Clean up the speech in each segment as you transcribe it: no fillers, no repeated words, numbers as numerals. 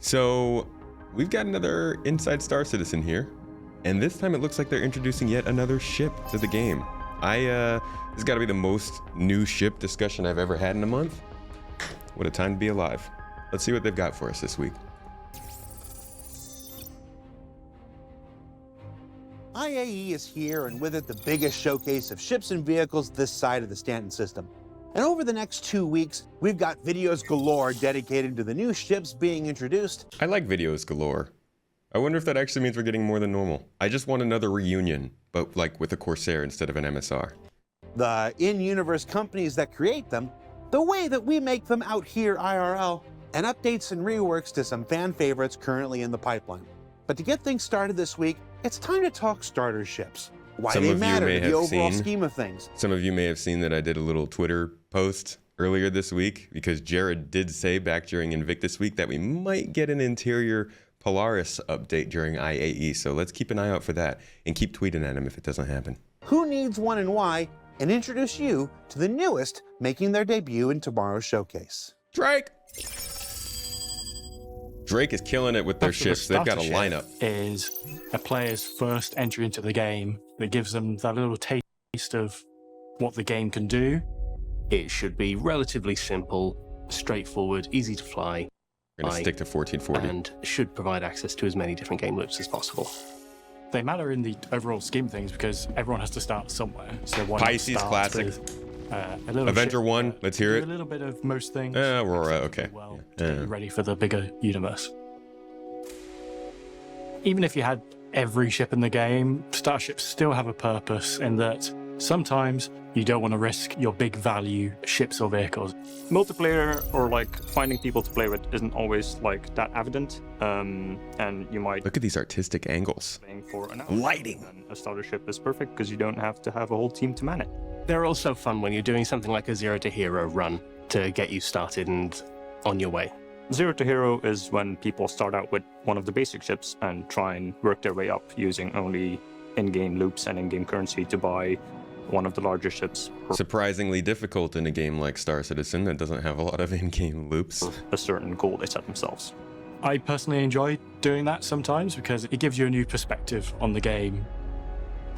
So we've got another Inside Star Citizen here, and this time it looks like they're introducing yet another ship to the game. This has got to be the most new ship discussion I've ever had in a month. What a time to be alive. Let's see what they've got for us this week. IAE is here, and with it the biggest showcase of ships and vehicles this side of the Stanton system. And over the next 2 weeks, we've got videos galore dedicated to the new ships being introduced. I like videos galore. I wonder if that actually means we're getting more than normal. I just want another reunion, but like with a Corsair instead of an MSR. The in-universe companies that create them, the way that we make them out here IRL, and updates and reworks to some fan favorites currently in the pipeline. But to get things started this week, it's time to talk starter ships. Why they matter in the overall scheme of things. Some of you may have seen that I did a little Twitter post earlier this week because Jared did say back during Invictus Week that we might get an interior Polaris update during IAE. So let's keep an eye out for that and keep tweeting at him if it doesn't happen. Who needs one and why? And introduce you to the newest making their debut in tomorrow's showcase. Drake! Drake is killing it with their ships. They've got a lineup. Is a player's first entry into the game that gives them that little taste of what the game can do. It should be relatively simple, straightforward, easy to fly. We're going to stick to 1440. And should provide access to as many different game loops as possible. They matter in the overall scheme of things because everyone has to start somewhere. So one Pisces Classic. With, a little Avenger 1, let's hear it. A little bit of most things. Aurora, okay. Well, to get you ready for the bigger universe. Even if you had every ship in the game, starships still have a purpose in that sometimes you don't want to risk your big value ships or vehicles. Multiplayer or like finding people to play with isn't always like that evident, and you might look at these artistic angles. For an lighting. And a starter ship is perfect because you don't have to have a whole team to man it. They're also fun when you're doing something like a Zero to Hero run to get you started and on your way. Zero to Hero is when people start out with one of the basic ships and try and work their way up using only in-game loops and in-game currency to buy one of the larger ships. Surprisingly difficult in a game like Star Citizen that doesn't have a lot of in-game loops. A certain goal they set themselves. I personally enjoy doing that sometimes because it gives you a new perspective on the game.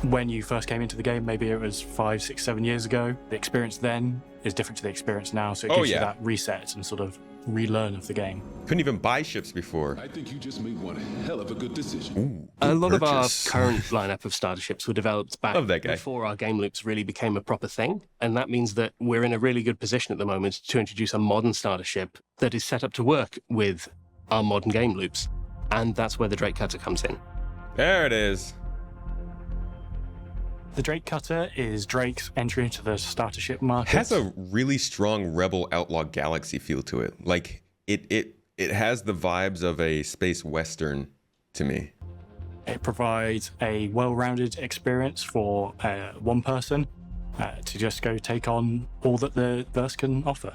When you first came into the game, maybe it was 5, 6, 7 years ago, the experience then is different to the experience now, so it gives you that reset and sort of relearn of the game. Couldn't even buy ships before. I think you just made one hell of a good decision. Ooh, a lot of our current lineup of starter ships were developed back before our game loops really became a proper thing, and that means that we're in a really good position at the moment to introduce a modern starter ship that is set up to work with our modern game loops, and that's where the Drake Cutter comes in. There it is. The Drake Cutter is Drake's entry into the starter ship market. It has a really strong Rebel Outlaw Galaxy feel to it. Like, it has the vibes of a space western to me. It provides a well-rounded experience for one person to just go take on all that the verse can offer.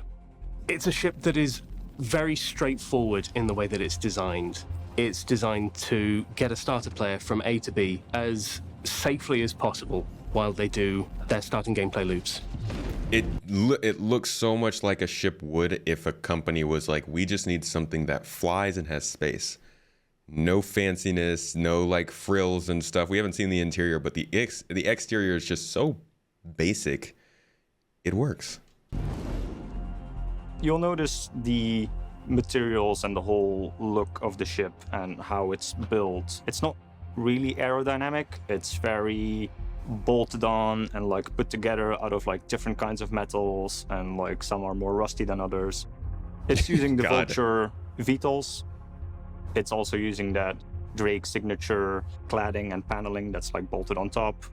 It's a ship that is very straightforward in the way that it's designed. It's designed to get a starter player from A to B as safely as possible while they do their starting gameplay loops. It looks so much like a ship would if a company was like, we just need something that flies and has space. No fanciness, no like frills and stuff. We haven't seen the interior, but the exterior is just so basic. It works. You'll notice the materials and the whole look of the ship and how it's built. It's not really aerodynamic. It's very bolted on and like put together out of like different kinds of metals, and like some are more rusty than others. It's using the Vulture VTOLs. It's also using that Drake signature cladding and paneling that's like bolted on top.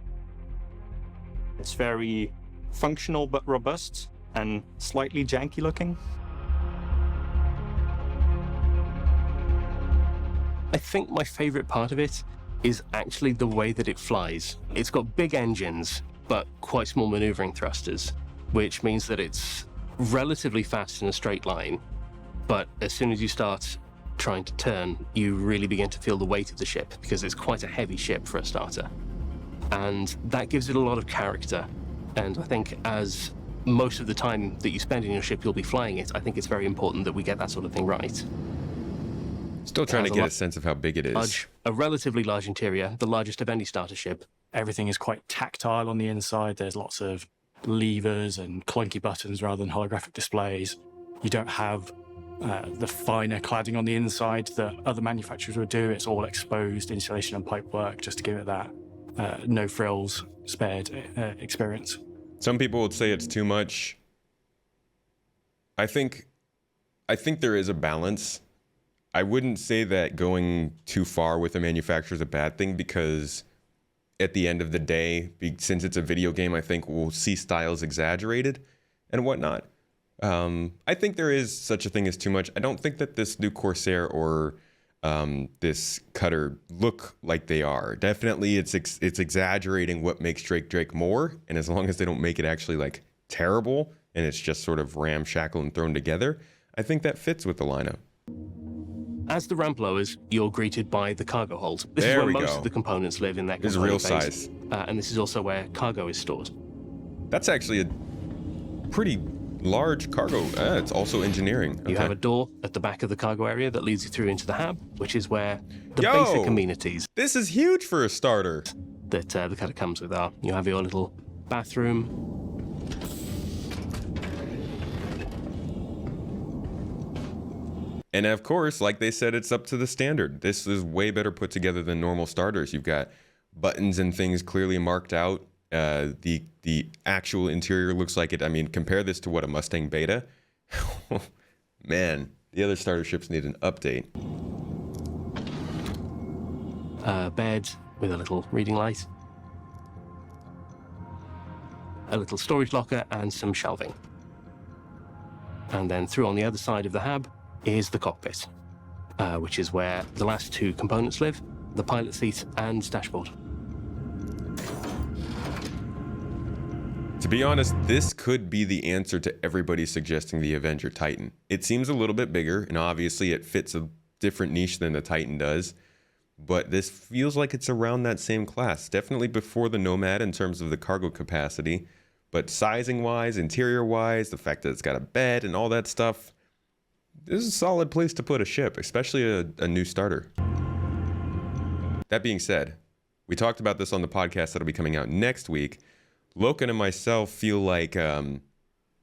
It's very functional but robust and slightly janky looking. I think my favorite part of it is actually the way that it flies. It's got big engines, but quite small maneuvering thrusters, which means that it's relatively fast in a straight line. But as soon as you start trying to turn, you really begin to feel the weight of the ship because it's quite a heavy ship for a starter. And that gives it a lot of character. And I think as most of the time that you spend in your ship, you'll be flying it, I think it's very important that we get that sort of thing right. Still trying to has get a sense of how big it is. a relatively large interior, the largest of any starter ship. Everything is quite tactile on the inside. There's lots of levers and clunky buttons rather than holographic displays. You don't have the finer cladding on the inside that other manufacturers would do. It's all exposed insulation and pipework just to give it that no frills spared experience. Some people would say it's too much. I think there is a balance. I wouldn't say that going too far with a manufacturer is a bad thing, because at the end of the day, since it's a video game, I think we'll see styles exaggerated and whatnot. I think there is such a thing as too much. I don't think that this new Corsair or this Cutter look like they are. Definitely, it's exaggerating what makes Drake more, and as long as they don't make it actually like terrible and it's just sort of ramshackle and thrown together, I think that fits with the lineup. As the ramp lowers, you're greeted by the cargo hold. This There is we where most go. of the components live in that This is component real base. size. And this is also where cargo is stored. That's actually a pretty large cargo. It's also engineering. You Okay. have a door at the back of the cargo area that leads you through into the hab, which is where the Yo! basic amenities This is huge for a starter. that the Cutter comes with are. You have your little bathroom, And of course, like they said, it's up to the standard. This is way better put together than normal starters. You've got buttons and things clearly marked out. The actual interior looks like it. I mean, compare this to what a Mustang Beta. Man, the other starter ships need an update. bed with a little reading light, a little storage locker, and some shelving. And then through on the other side of the hab is the cockpit, which is where the last two components live, the pilot seat and dashboard. To be honest, this could be the answer to everybody suggesting the Avenger Titan. It seems a little bit bigger, and obviously it fits a different niche than the Titan does, but this feels like it's around that same class. Definitely before the Nomad in terms of the cargo capacity, but sizing-wise, interior-wise, the fact that it's got a bed and all that stuff, this is a solid place to put a ship, especially a new starter. That being said, we talked about this on the podcast that'll be coming out next week. Loken and myself feel like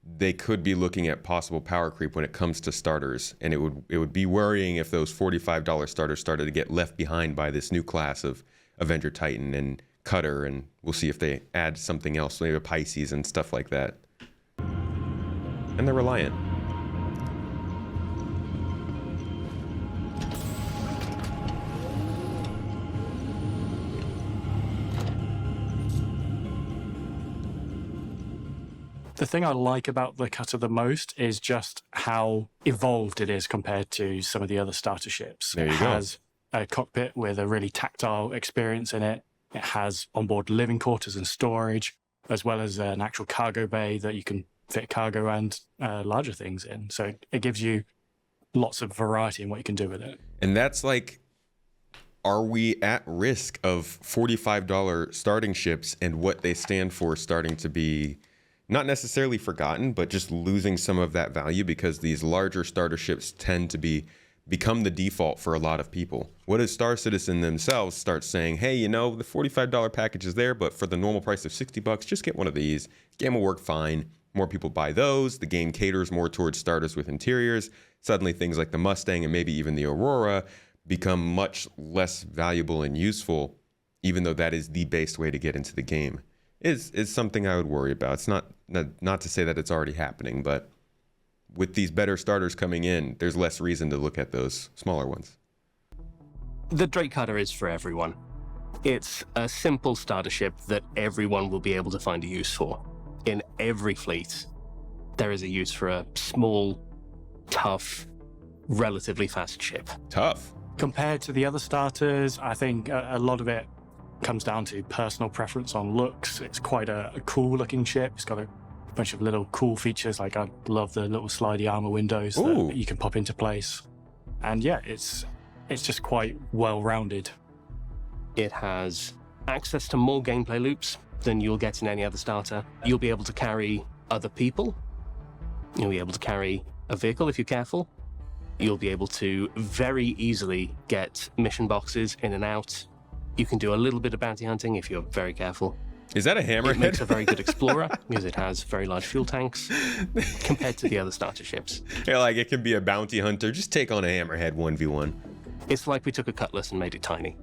they could be looking at possible power creep when it comes to starters, and it would be worrying if those $45 starters started to get left behind by this new class of Avenger Titan and Cutter, and we'll see if they add something else, maybe a Pisces and stuff like that. And they're Reliant. The thing I like about the Cutter the most is just how evolved it is compared to some of the other starter ships. There you it go. has a cockpit with a really tactile experience in it. It has onboard living quarters and storage, as well as an actual cargo bay that you can fit cargo and larger things in. So it gives you lots of variety in what you can do with it. And that's like, are we at risk of $45 starting ships and what they stand for starting to be not necessarily forgotten, but just losing some of that value because these larger starter ships tend to become the default for a lot of people? What if Star Citizen themselves starts saying, hey, you know, the $45 package is there, but for the normal price of $60, just get one of these. Game will work fine. More people buy those. The game caters more towards starters with interiors. Suddenly things like the Mustang and maybe even the Aurora become much less valuable and useful, even though that is the base way to get into the game. Is something I would worry about. It's not to say that it's already happening, but with these better starters coming in, there's less reason to look at those smaller ones. The Drake Cutter is for everyone. It's a simple starter ship that everyone will be able to find a use for. In every fleet, there is a use for a small, tough, relatively fast ship. Tough. Compared to the other starters, I think a lot of it comes down to personal preference on looks. It's quite a cool looking ship. It's got a bunch of little cool features, like I love the little slidey armor windows Ooh. that you can pop into place. And yeah, it's just quite well rounded. It has access to more gameplay loops than you'll get in any other starter. You'll be able to carry other people. You'll be able to carry a vehicle if you're careful. You'll be able to very easily get mission boxes in and out. You can do a little bit of bounty hunting if you're very careful. Is that a hammerhead? It makes a very good explorer because it has very large fuel tanks compared to the other starter ships. Yeah, like it can be a bounty hunter. Just take on a hammerhead 1v1. It's like we took a cutlass and made it tiny.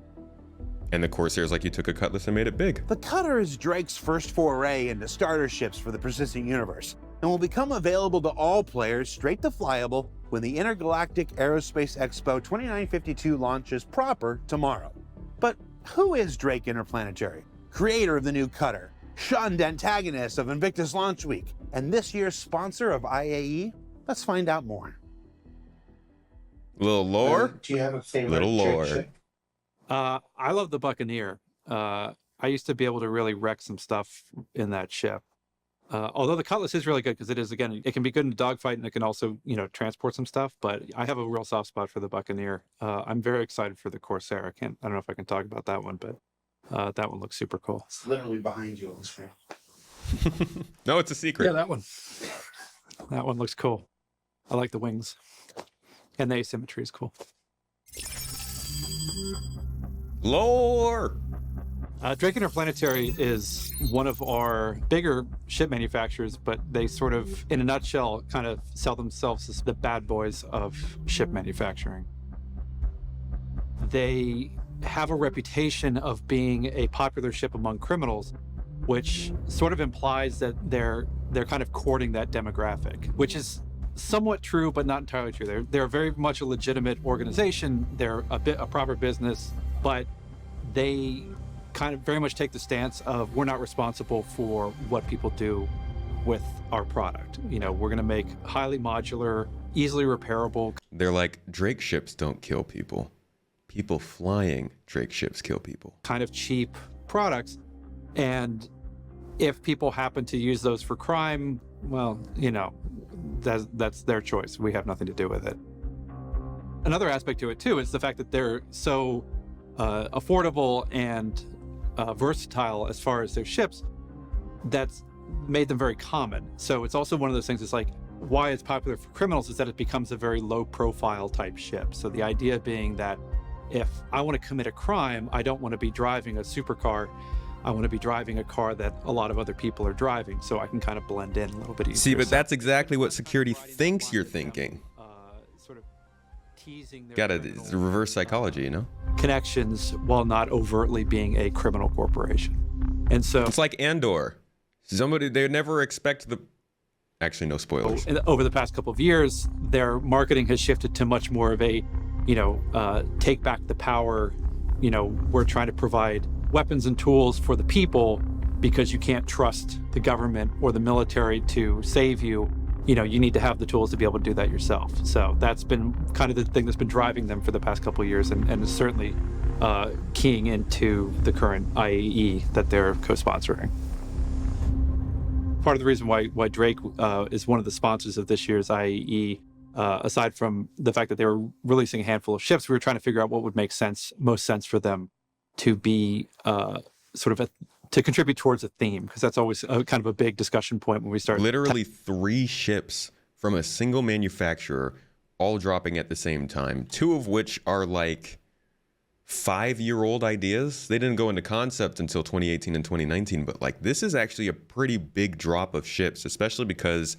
And the Corsair's like you took a cutlass and made it big. The Cutter is Drake's first foray into starter ships for the persistent universe, and will become available to all players straight to flyable when the Intergalactic Aerospace Expo 2952 launches proper tomorrow. But who is Drake Interplanetary? Creator of the new Cutter, shunned antagonist of Invictus Launch Week, and this year's sponsor of IAE? Let's find out more. Little lore? Do you have a favorite Little lore. Drake ship? I love the Buccaneer. I used to be able to really wreck some stuff in that ship. Although the Cutlass is really good because it is, again, it can be good in a dogfight and it can also, transport some stuff. But I have a real soft spot for the Buccaneer. I'm very excited for the Corsair. I don't know if I can talk about that one, but that one looks super cool. It's literally behind you on the screen. No, it's a secret. Yeah, that one. That one looks cool. I like the wings. And the asymmetry is cool. Lore! Drake Interplanetary is one of our bigger ship manufacturers, but they sort of, in a nutshell, kind of sell themselves as the bad boys of ship manufacturing. They have a reputation of being a popular ship among criminals, which sort of implies that they're kind of courting that demographic, which is somewhat true, but not entirely true. They're very much a legitimate organization. They're a proper business, but they kind of very much take the stance of we're not responsible for what people do with our product. We're going to make highly modular, easily repairable. They're like, Drake ships don't kill people. People flying Drake ships kill people. Kind of cheap products. And if people happen to use those for crime, well, that's their choice. We have nothing to do with it. Another aspect to it too is the fact that they're so affordable and versatile as far as their ships. That's made them very common. So it's also one of those things. It's like why it's popular for criminals is that it becomes a very low profile type ship. So the idea being that if I want to commit a crime, I don't want to be driving a supercar. I want to be driving a car that a lot of other people are driving, so I can kind of blend in a little bit easier. See, but that's exactly what security thinks you're thinking. Sort of teasing their It's reverse psychology, connections while not overtly being a criminal corporation. And so It's like Andor. They never expect Actually, no spoilers. over the past couple of years, their marketing has shifted to much more of a, take back the power. We're trying to provide weapons and tools for the people because you can't trust the government or the military to save you. You need to have the tools to be able to do that yourself. So that's been kind of the thing that's been driving them for the past couple of years and is certainly keying into the current IAE that they're co-sponsoring. Part of the reason why Drake is one of the sponsors of this year's IAE, aside from the fact that they were releasing a handful of ships, we were trying to figure out what would make most sense for them to be to contribute towards a theme, because that's always kind of a big discussion point when we start. Literally 3 ships from a single manufacturer all dropping at the same time, 2 of which are like 5-year-old ideas. They didn't go into concept until 2018 and 2019, but this is actually a pretty big drop of ships, especially because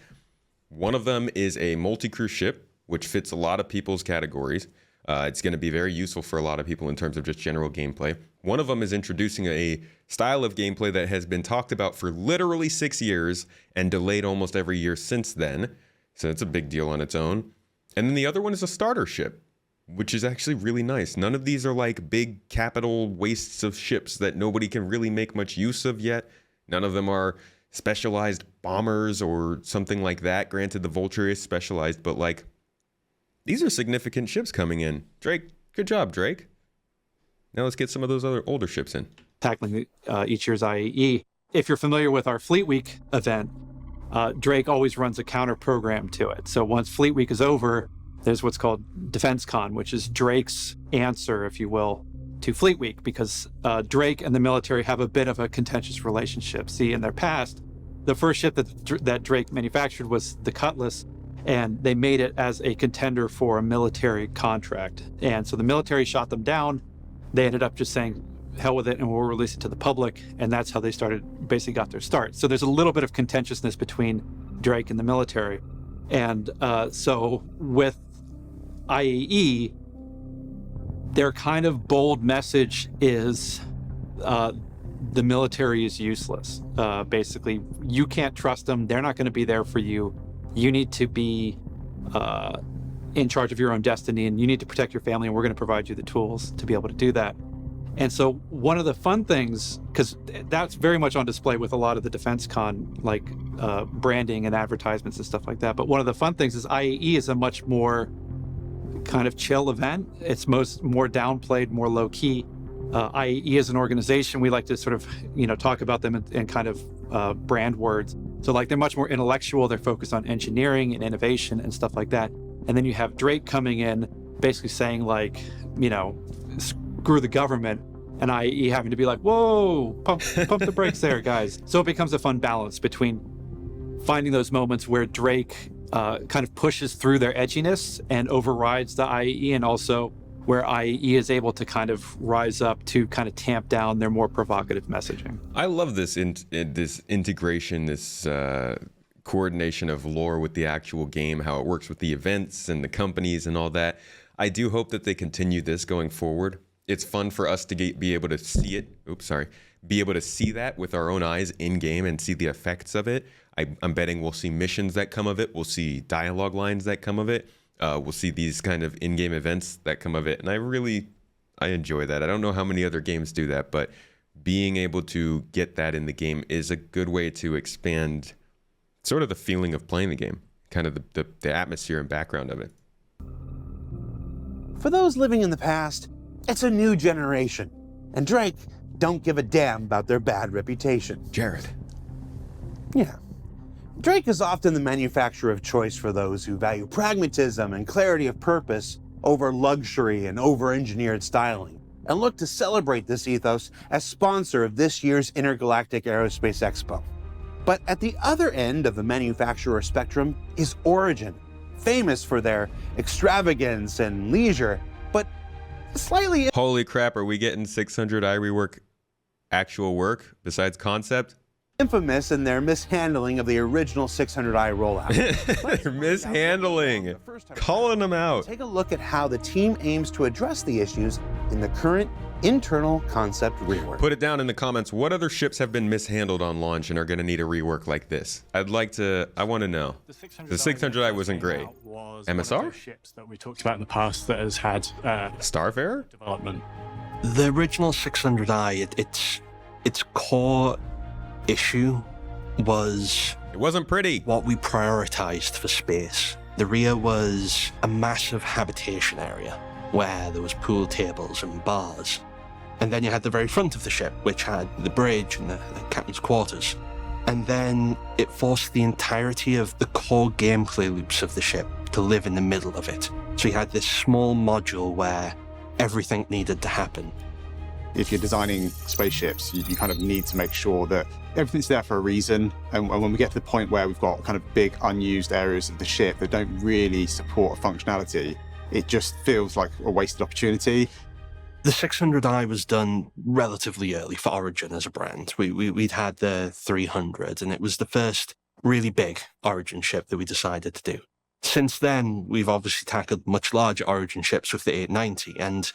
one of them is a multi-crew ship, which fits a lot of people's categories. It's going to be very useful for a lot of people in terms of just general gameplay. One of them is introducing a style of gameplay that has been talked about for literally 6 years and delayed almost every year since then. So it's a big deal on its own. And then the other one is a starter ship, which is actually really nice. None of these are like big capital wastes of ships that nobody can really make much use of yet. None of them are specialized bombers or something like that. Granted, the Vulture is specialized, but these are significant ships coming in. Drake, good job, Drake. Now let's get some of those other older ships in. Tackling each year's IAE. If you're familiar with our Fleet Week event, Drake always runs a counter program to it. So once Fleet Week is over, there's what's called Defense Con, which is Drake's answer, if you will, to Fleet Week, because Drake and the military have a bit of a contentious relationship. See, in their past, the first ship that Drake manufactured was the Cutlass, and they made it as a contender for a military contract. And so the military shot them down. They ended up just saying, hell with it, and we'll release it to the public. And that's how they basically got their start. So there's a little bit of contentiousness between Drake and the military. And so with IAE, their kind of bold message is the military is useless. Basically, you can't trust them. They're not going to be there for you. You need to be in charge of your own destiny, and you need to protect your family, and we're going to provide you the tools to be able to do that. And so one of the fun things, because that's very much on display with a lot of the Defense Con, like branding and advertisements and stuff like that. But one of the fun things is IAE is a much more kind of chill event. It's more downplayed, more low key. IAE as an organization, we like to sort of, talk about them in kind of brand words. So like they're much more intellectual. They're focused on engineering and innovation and stuff like that. And then you have Drake coming in, basically saying like, screw the government, and IAE having to be like, whoa, pump the brakes there, guys. So it becomes a fun balance between finding those moments where Drake kind of pushes through their edginess and overrides the IAE, and also where IAE is able to kind of rise up to kind of tamp down their more provocative messaging. I love this this integration, this coordination of lore with the actual game, how it works with the events and the companies and all that. I do hope that they continue this going forward. It's fun for us to be able to see it. Be able to see that with our own eyes in game and see the effects of it. I'm betting we'll see missions that come of it. We'll see dialogue lines that come of it. We'll see these kind of in-game events that come of it. And I enjoy that. I don't know how many other games do that, but being able to get that in the game is a good way to expand sort of the feeling of playing the game, kind of the atmosphere and background of it. For those living in the past, it's a new generation, and Drake don't give a damn about their bad reputation. Jared. Yeah. Drake is often the manufacturer of choice for those who value pragmatism and clarity of purpose over luxury and over-engineered styling, and look to celebrate this ethos as sponsor of this year's Intergalactic Aerospace Expo. But at the other end of the manufacturer spectrum is Origin, famous for their extravagance and leisure, but slightly... Holy crap, are we getting 600i rework actual work besides concept? Infamous in their mishandling of the original 600i rollout. They're mishandling. Calling them out. Take a look at how the team aims to address the issues in the current internal concept rework. Put it down in the comments. What other ships have been mishandled on launch and are going to need a rework like this? I want to know. The 600i wasn't great. MSR? Ships that we talked about in the past that has had Starfarer development. The original 600i, its core issue was it wasn't pretty. What we prioritized for space. The rear was a massive habitation area where there was pool tables and bars. And then you had the very front of the ship, which had the bridge and the captain's quarters. And then it forced the entirety of the core gameplay loops of the ship to live in the middle of it. So you had this small module where everything needed to happen. If you're designing spaceships, you kind of need to make sure that everything's there for a reason. And when we get to the point where we've got kind of big unused areas of the ship that don't really support functionality, it just feels like a wasted opportunity. The 600i was done relatively early for Origin as a brand. We'd had the 300, and it was the first really big Origin ship that we decided to do. Since then, we've obviously tackled much larger Origin ships with the 890, and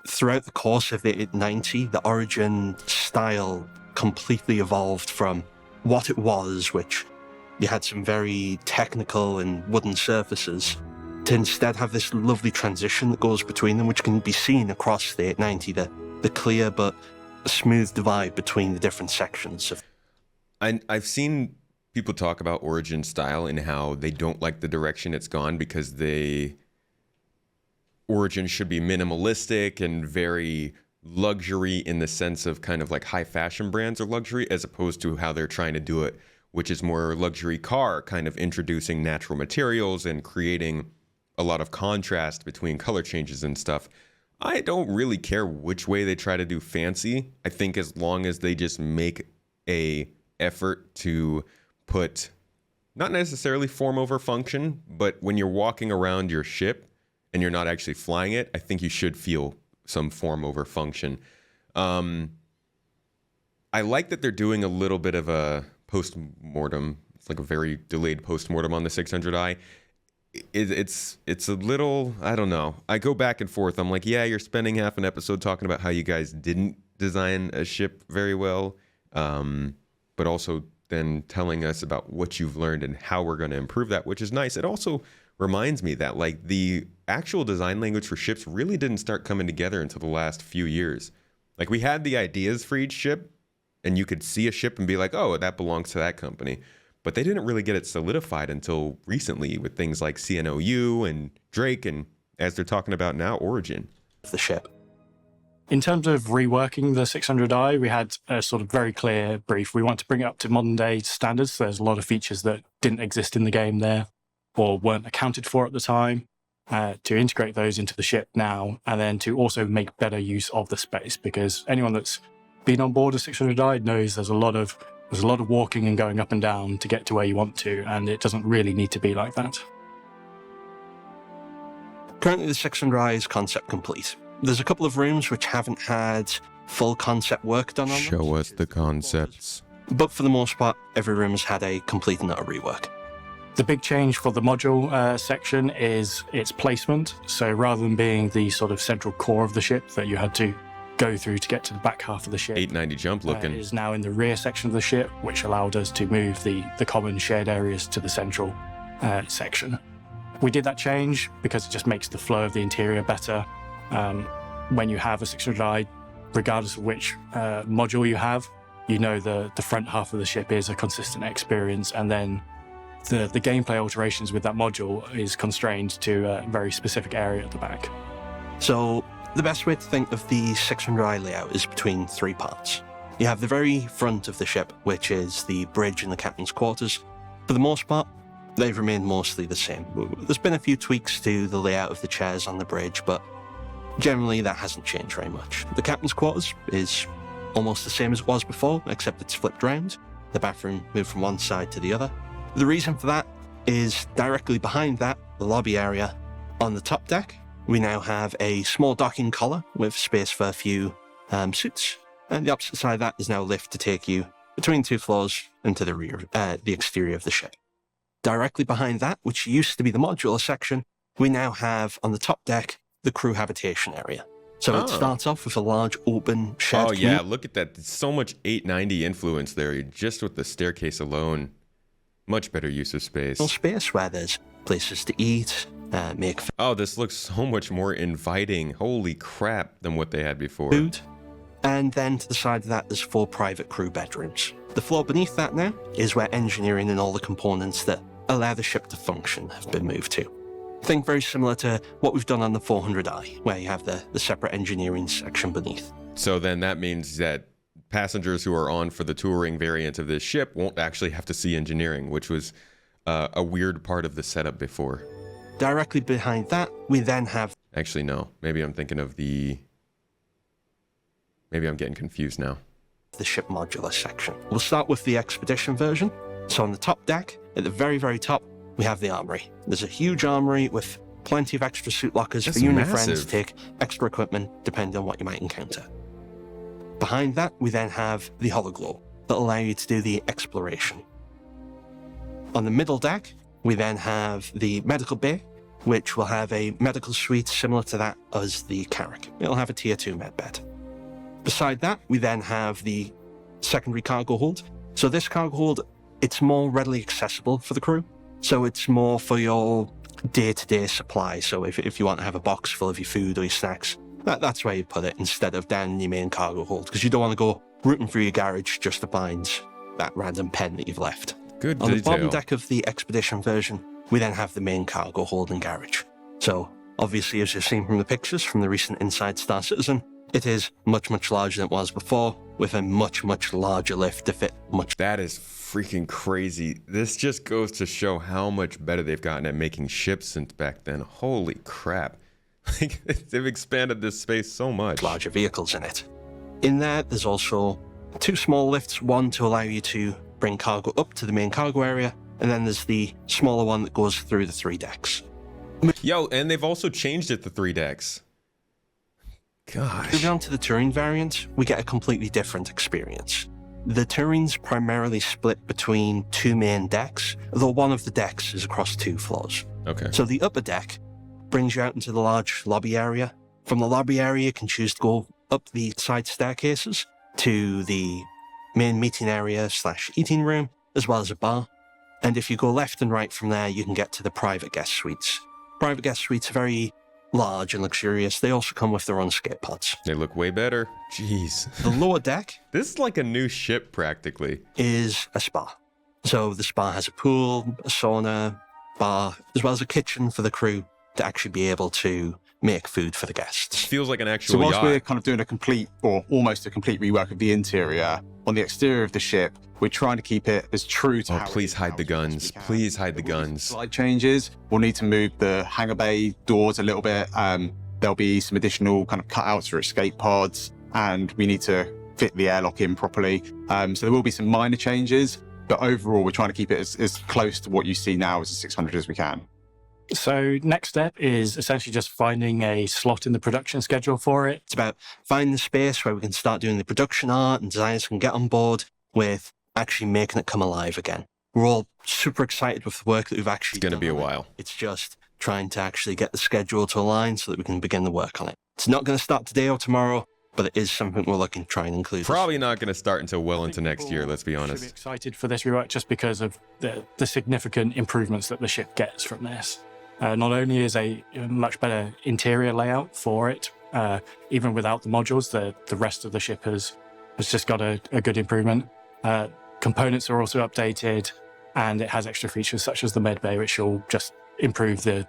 throughout the course of the 890, the Origin style completely evolved from what it was, which you had some very technical and wooden surfaces, to instead have this lovely transition that goes between them, which can be seen across the 890, the clear but smooth divide between the different sections of. I've seen people talk about Origin style and how they don't like the direction it's gone because Origin should be minimalistic and very luxury in the sense of kind of like high fashion brands are luxury, as opposed to how they're trying to do it, which is more luxury car, kind of introducing natural materials and creating a lot of contrast between color changes and stuff. I don't really care which way they try to do fancy. I think as long as they just make a effort to put not necessarily form over function, but when you're walking around your ship and you're not actually flying it, I think you should feel some form over function. I like that they're doing a little bit of a post-mortem. It's like a very delayed post-mortem on the 600i. It's a little, I don't know. I go back and forth. I'm like, yeah, you're spending half an episode talking about how you guys didn't design a ship very well, but also then telling us about what you've learned and how we're going to improve that, which is nice. It also reminds me that like the actual design language for ships really didn't start coming together until the last few years. Like we had the ideas for each ship, and you could see a ship and be like, oh, that belongs to that company. But they didn't really get it solidified until recently with things like CNOU and Drake, and as they're talking about now, Origin. The ship. In terms of reworking the 600i, we had a sort of very clear brief. We want to bring it up to modern day standards. So there's a lot of features that didn't exist in the game there or weren't accounted for at the time, to integrate those into the ship now, and then to also make better use of the space, because anyone that's been on board a 600i knows there's a lot of walking and going up and down to get to where you want to, and it doesn't really need to be like that. Currently, the 600i is concept complete. There's a couple of rooms which haven't had full concept work done on them. Show us the concepts. But for the most part, every room has had a complete and utter rework. The big change for the module section is its placement. So rather than being the sort of central core of the ship that you had to go through to get to the back half of the ship, 890 jump looking. is now in the rear section of the ship, which allowed us to move the common shared areas to the central section. We did that change because it just makes the flow of the interior better. When you have a 600i, regardless of which module you have, you know the front half of the ship is a consistent experience, and then the gameplay alterations with that module is constrained to a very specific area at the back. So the best way to think of the 600i layout is between three parts. You have the very front of the ship, which is the bridge and the captain's quarters. For the most part, they've remained mostly the same. There's been a few tweaks to the layout of the chairs on the bridge, but generally that hasn't changed very much. The captain's quarters is almost the same as it was before, except it's flipped round. The bathroom moved from one side to the other. The reason for that is directly behind that, the lobby area. On the top deck, we now have a small docking collar with space for a few suits. And the opposite side of that is now a lift to take you between two floors into the rear, the exterior of the ship. Directly behind that, which used to be the modular section, we now have on the top deck the crew habitation area. So it starts off with a large open shared Oh yeah, look at that. There's so much 890 influence there just with the staircase alone. Much better use of space. Space where there's places to eat, make Oh, this looks so much more inviting. Holy crap, than what they had before. food. And then to the side of that, there's 4 private crew bedrooms. The floor beneath that now is where engineering and all the components that allow the ship to function have been moved to. Think very similar to what we've done on the 400i, where you have the separate engineering section beneath. So then that means that passengers who are on for the touring variant of this ship won't actually have to see engineering, which was a weird part of the setup before. Directly behind that, we then have... Actually, no. Maybe I'm thinking of the... Maybe I'm getting confused now. the ship modular section. We'll start with the expedition version. So on the top deck, at the very, very top, we have the armory. There's a huge armory with plenty of extra suit lockers for you and your friends to take extra equipment depending on what you might encounter. Behind that, we then have the hologlobe that allow you to do the exploration. On the middle deck, we then have the medical bay, which will have a medical suite similar to that as the Carrack. It'll have a tier 2 med bed. Beside that, we then have the secondary cargo hold. So this cargo hold, it's more readily accessible for the crew. So it's more for your day-to-day supply. So if you want to have a box full of your food or your snacks, that's where you put it instead of down in your main cargo hold, because you don't want to go rooting through your garage just to find that random pen that you've left. Good On detail. the bottom deck of the expedition version, we then have the main cargo hold and garage. So obviously, as you've seen from the pictures from the recent Inside Star Citizen, it is much, much larger than it was before, with a much, much larger lift to fit much. That is freaking crazy. This just goes to show how much better they've gotten at making ships since back then. Holy crap. Like, they've expanded this space so much. Larger vehicles in it. In there, there's also 2 small lifts, one to allow you to bring cargo up to the main cargo area, and then there's the smaller one that goes through the 3 decks. Yo, and they've also changed it to 3 decks. Gosh. Moving on to the Turing variant, we get a completely different experience. The Turing's primarily split between 2 main decks, though one of the decks is across 2 floors. Okay. So the upper deck brings you out into the large lobby area. From the lobby area, you can choose to go up the side staircases to the main meeting area / eating room, as well as a bar. And if you go left and right from there, you can get to the private guest suites. Private guest suites are very large and luxurious. They also come with their own skate pods. They look way better. Jeez. The lower deck This is like a new ship, practically. is a spa. So the spa has a pool, a sauna, bar, as well as a kitchen for the crew to actually be able to make food for the guests. Feels like an So actual whilst yacht. we're kind of doing a complete or almost a complete rework of the interior, on the exterior of the ship, we're trying to keep it as true to Oh, how it please is hide now the as we guns. possibly can. Please hide the There will be some guns. Slight changes. We'll need to move the hangar bay doors a little bit. There'll be some additional kind of cutouts for escape pods, and we need to fit the airlock in properly. So there will be some minor changes, but overall, we're trying to keep it as close to what you see now as a 600 as we can. So next step is essentially just finding a slot in the production schedule for it. It's about finding the space where we can start doing the production art and designers can get on board with actually making it come alive again. We're all super excited with the work that we've actually It's going to done be a on it. while. It's just trying to actually get the schedule to align so that we can begin the work on it. It's not going to start today or tomorrow, but it is something we're looking to try and include. Probably not going to start until well into next year, let's be Should be honest. excited for this rework just because of the significant improvements that the ship gets from this. Not only is a much better interior layout for it, even without the modules, the rest of the ship has just got a good improvement. Components are also updated, and it has extra features such as the med bay, which will just improve the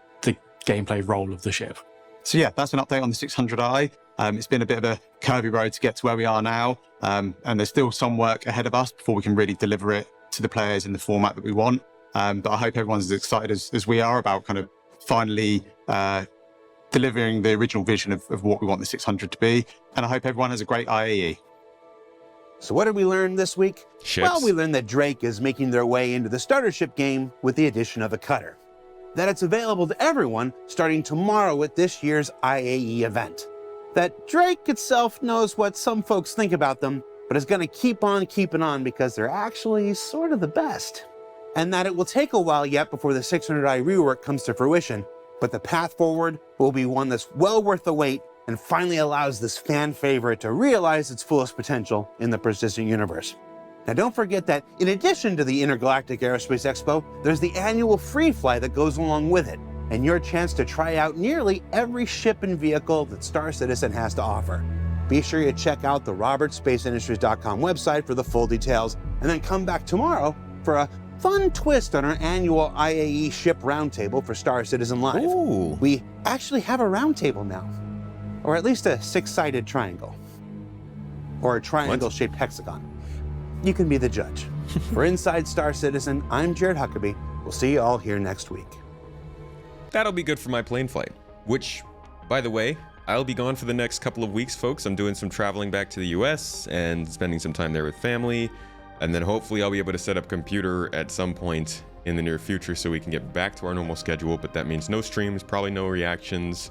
gameplay role of the ship. So yeah, that's an update on the 600i. It's been a bit of a curvy road to get to where we are now, and there's still some work ahead of us before we can really deliver it to the players in the format that we want. But I hope everyone's as excited as we are about kind of finally delivering the original vision of what we want the 600 to be. And I hope everyone has a great IAE. So what did we learn this week? Ships. Well, we learned that Drake is making their way into the starter ship game with the addition of the cutter. That it's available to everyone starting tomorrow at this year's IAE event. That Drake itself knows what some folks think about them, but is going to keep on keeping on because they're actually sort of the best. And that it will take a while yet before the 600i rework comes to fruition, but the path forward will be one that's well worth the wait and finally allows this fan favorite to realize its fullest potential in the persistent universe. Now don't forget that in addition to the Intergalactic Aerospace Expo, there's the annual free fly that goes along with it, and your chance to try out nearly every ship and vehicle that Star Citizen has to offer. Be sure you check out the robertspaceindustries.com website for the full details, and then come back tomorrow for a fun twist on our annual IAE ship roundtable for Star Citizen Live. Ooh. We actually have a roundtable now, or at least a 6-sided triangle, or a triangle-shaped hexagon. You can be the judge. For Inside Star Citizen, I'm Jared Huckabee. We'll see you all here next week. That'll be good for my plane flight, which, by the way, I'll be gone for the next couple of weeks, folks. I'm doing some traveling back to the US and spending some time there with family. And then hopefully I'll be able to set up computer at some point in the near future so we can get back to our normal schedule. But that means no streams, probably no reactions,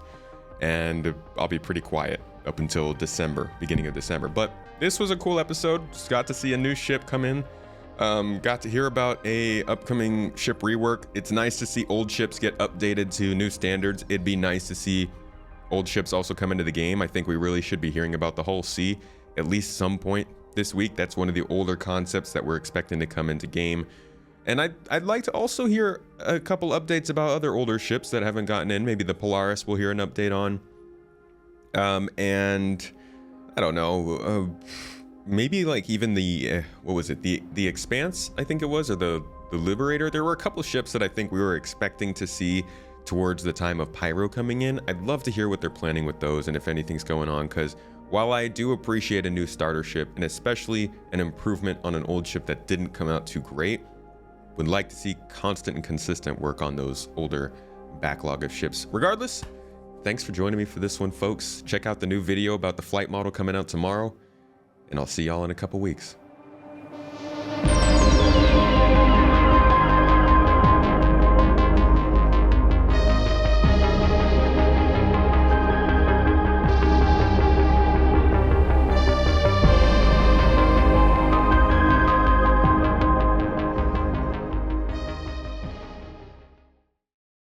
and I'll be pretty quiet up until December, beginning of December. But this was a cool episode. Just got to see a new ship come in. Got to hear about a upcoming ship rework. It's nice to see old ships get updated to new standards. It'd be nice to see old ships also come into the game. I think we really should be hearing about the Hull C at least some point this week. That's one of the older concepts that we're expecting to come into game. And I'd like to also hear a couple updates about other older ships that haven't gotten in. Maybe the Polaris we'll hear an update on. And I don't know, maybe like even the, what was it? The Expanse, I think it was, or the Liberator. There were a couple of ships that I think we were expecting to see towards the time of Pyro coming in. I'd love to hear what they're planning with those and if anything's going on, because while I do appreciate a new starter ship, and especially an improvement on an old ship that didn't come out too great, would like to see constant and consistent work on those older backlog of ships. Regardless, thanks for joining me for this one, folks. Check out the new video about the flight model coming out tomorrow, and I'll see y'all in a couple weeks.